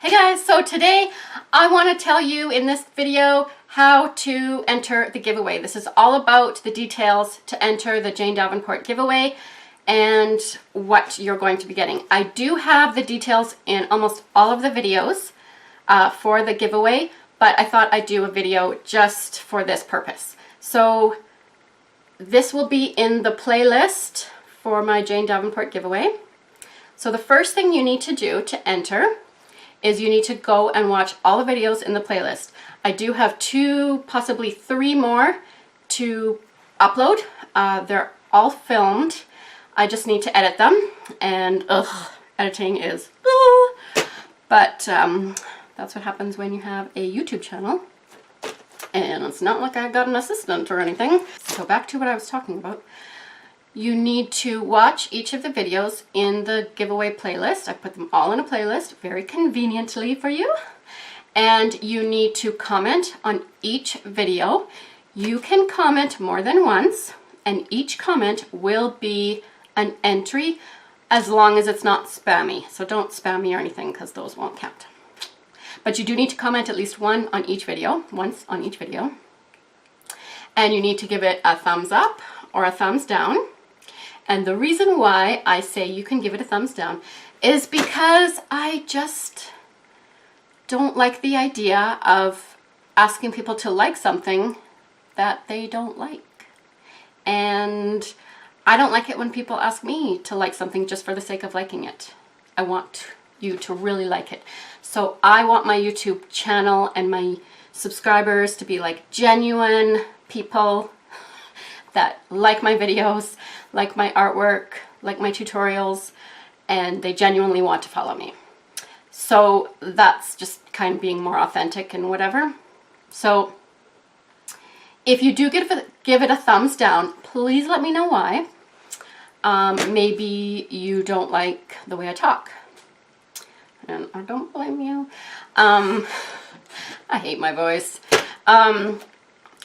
Hey guys, so today I want to tell you in this video how to enter the giveaway. This is all about the details to enter the Jane Davenport giveaway and what you're going to be getting. I do have the details in almost all of the videos for the giveaway, but I thought I'd do a video just for this purpose. So this will be in the playlist for my Jane Davenport giveaway. So the first thing you need to do to enter is you need to go and watch all the videos in the playlist. I do have 2, possibly 3 more to upload. They're all filmed. I just need to edit them, and editing is, but that's what happens when you have a YouTube channel. And it's not like I got an assistant or anything. So back to what I was talking about. You need to watch each of the videos in the giveaway playlist. I put them all in a playlist very conveniently for you. And you need to comment on each video. You can comment more than once, and each comment will be an entry as long as it's not spammy. So don't spam me or anything, because those won't count. But you do need to comment at least once on each video. And you need to give it a thumbs up or a thumbs down. And the reason why I say you can give it a thumbs down is because I just don't like the idea of asking people to like something that they don't like. And I don't like it when people ask me to like something just for the sake of liking it. I want you to really like it. So I want my YouTube channel and my subscribers to be like genuine people that like my videos, like my artwork, like my tutorials, and they genuinely want to follow me. So that's just kind of being more authentic and whatever. So if you do give it a thumbs down, please let me know why. Maybe you don't like the way I talk. And I don't blame you. I hate my voice. And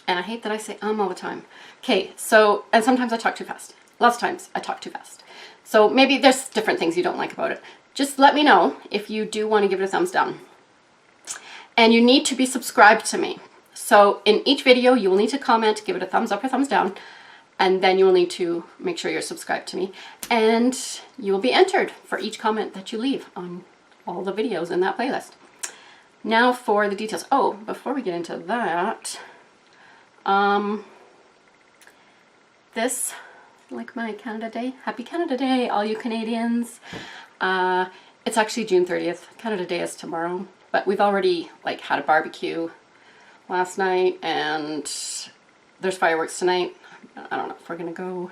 I hate that I say all the time. Okay, so, and sometimes I talk too fast. Lots of times I talk too fast. So maybe there's different things you don't like about it. Just let me know if you do want to give it a thumbs down. And you need to be subscribed to me. So in each video, you will need to comment, give it a thumbs up or thumbs down, and then you will need to make sure you're subscribed to me. And you will be entered for each comment that you leave on all the videos in that playlist. Now for the details. Oh, before we get into that, this, like my Canada Day, happy Canada Day, all you Canadians. It's actually June 30th. Canada Day is tomorrow, but we've already like had a barbecue last night, and there's fireworks tonight. I don't know if we're gonna go.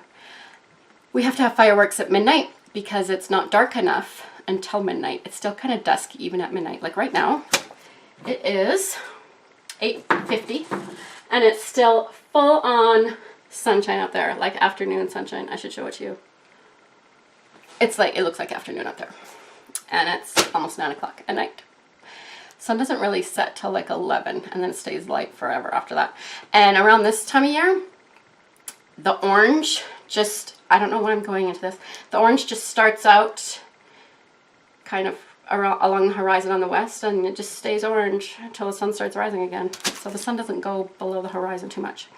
We have to have fireworks at midnight because it's not dark enough until midnight. It's still kind of dusk even at midnight. Like right now, it is 8:50, and it's still full on sunshine out there, like afternoon sunshine. I should show it to you. It's like, it looks like afternoon out there, and it's almost 9 o'clock at night. Sun doesn't really set till like 11, and then it stays light forever after that. And around this time of year, the orange just, I don't know why I'm going into this, the orange just starts out kind of along the horizon on the west, and it just stays orange until the sun starts rising again. So the sun doesn't go below the horizon too much.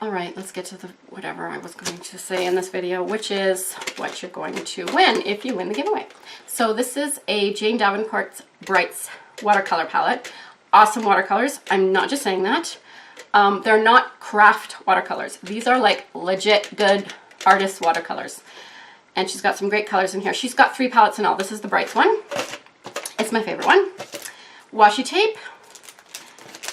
All right, let's get to the whatever I was going to say in this video, which is what you're going to win if you win the giveaway. So this is a Jane Davenport Brights watercolor palette. Awesome watercolors. I'm not just saying that. They're not craft watercolors. These are like legit good artist watercolors. And she's got some great colors in here. She's got 3 palettes in all. This is the Brights one. It's my favorite one. Washi tape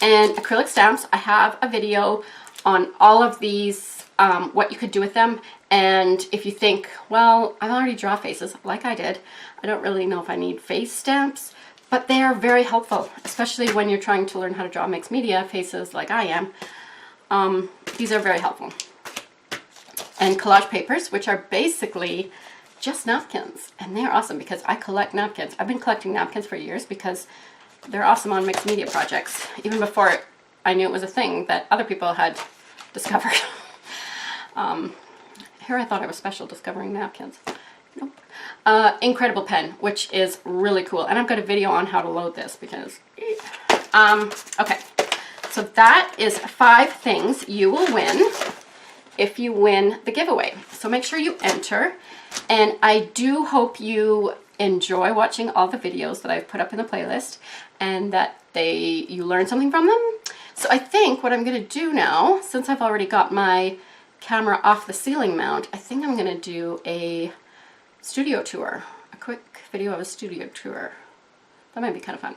and acrylic stamps. I have a video on all of these, what you could do with them. And if you think, well, I already draw faces like I did, I don't really know if I need face stamps, but they are very helpful, especially when you're trying to learn how to draw mixed media faces like I am. These are very helpful. And collage papers, which are basically just napkins. And they're awesome because I collect napkins. I've been collecting napkins for years because they're awesome on mixed media projects, even before I knew it was a thing that other people had discovered. Here I thought I was special discovering napkins. Nope. Incredible pen, which is really cool. And I've got a video on how to load this because, okay. So that is 5 things you will win if you win the giveaway. So make sure you enter. And I do hope you enjoy watching all the videos that I've put up in the playlist and that you learn something from them. So I think what I'm going to do now, since I've already got my camera off the ceiling mount, I think I'm going to do a studio tour, a quick video of a studio tour. That might be kind of fun.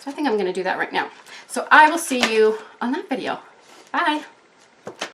So I think I'm going to do that right now. So I will see you on that video. Bye.